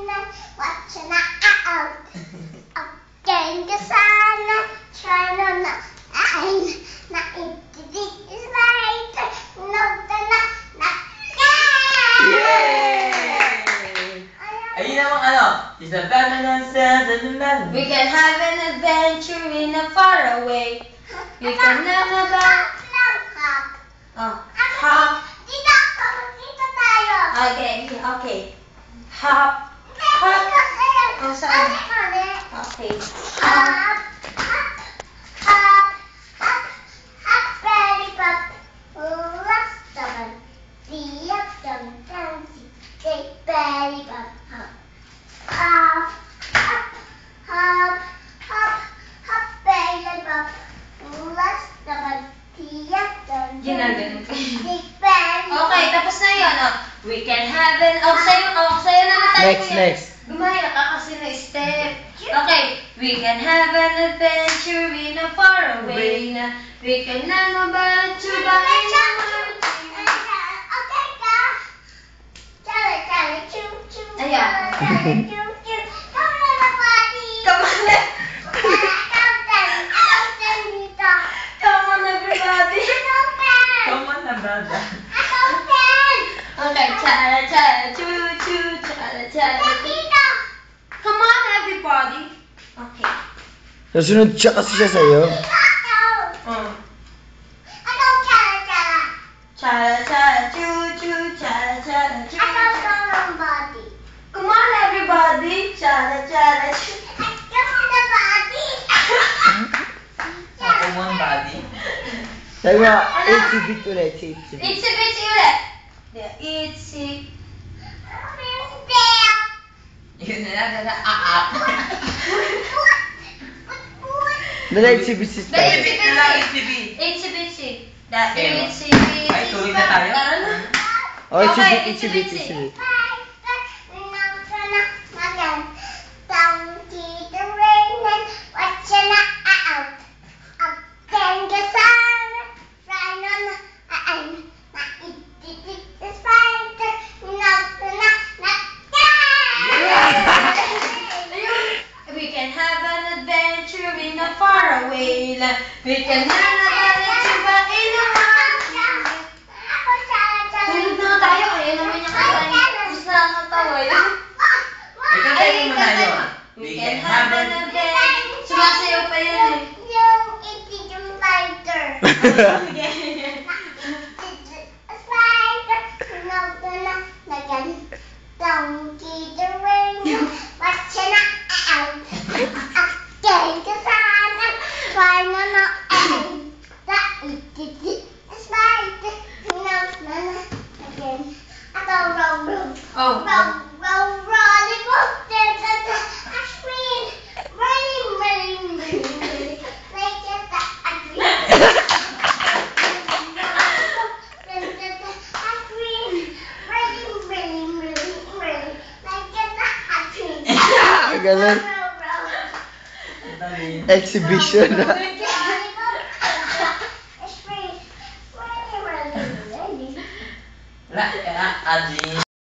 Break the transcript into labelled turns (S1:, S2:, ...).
S1: watch na out. Again ka sana, try na ay na itidig is right. Nota na.
S2: Yay! Ayun namang ano? Is the feminine sense of the man.
S3: We can have an adventure in a faraway. We can never back. Oh, hop.
S1: Dito tayo.
S3: Okay. Hop. Hop. Oh, saan? Okay. Hop.
S1: Belly pop. Last naman. Tiyak dam si belly pop. Hop. Belly pop. Last naman. Tiyak dam
S3: Ginaganon ka.
S1: si belly pop.
S3: Okay, tapos na yun. Oh. We can have an... sa'yo naman tayo.
S2: Next.
S3: Gumaya ka kasi na step. Okay. We can have an adventure in a faraway na we can never back to back in a heart.
S1: Okay ka? Chale, choo.
S3: Ayan.
S1: Choo. Come on, everybody.
S3: Come on,
S1: Accountant dito.
S3: come on everybody.
S1: Accountant.
S2: Come on na, brother.
S1: Accountant.
S3: Okay, chala, choo, chala.
S1: Dito.
S3: Come on everybody. Okay.
S4: Nasunod siya kasi siya sa'yo.
S1: Ano
S3: Chala, choo, chala, choo.
S1: Accountant body.
S3: Come on everybody. Chala, choo.
S1: Accountant body.
S2: Come on, buddy.
S4: Sabi mo, exhibit ulit. Exhibit.
S3: Itsy ulit. Itsy.
S2: Yun na, aap.
S4: Dala exhibit si
S3: Dala,
S4: Star.
S2: Exhibit na lang, exhibit.
S3: Itsy.
S2: Okay.
S3: Itsy.
S2: Ay, tuloy na tayo?
S3: Tara na.
S4: Oh,
S3: Okay,
S4: exhibit.
S3: exhibit. We can have an adventure in a faraway land. We can learn about it to in a heart. Tulog na tayo. Ayaw naman niya katawa. Gusto na nakatawa yun.
S2: Ikantayin mo na yun.
S3: We can have an adventure. Sumasayaw pa yun eh.
S1: Yung itigong lighter. Donkey the rain, watch na out. Again ka sana, try na ay. Spider, no, again. Roll.
S3: Oh.
S1: Rolling coaster, ice cream, running. Like that, ice cream.
S4: Ganun. Exhibition na.
S2: Adin.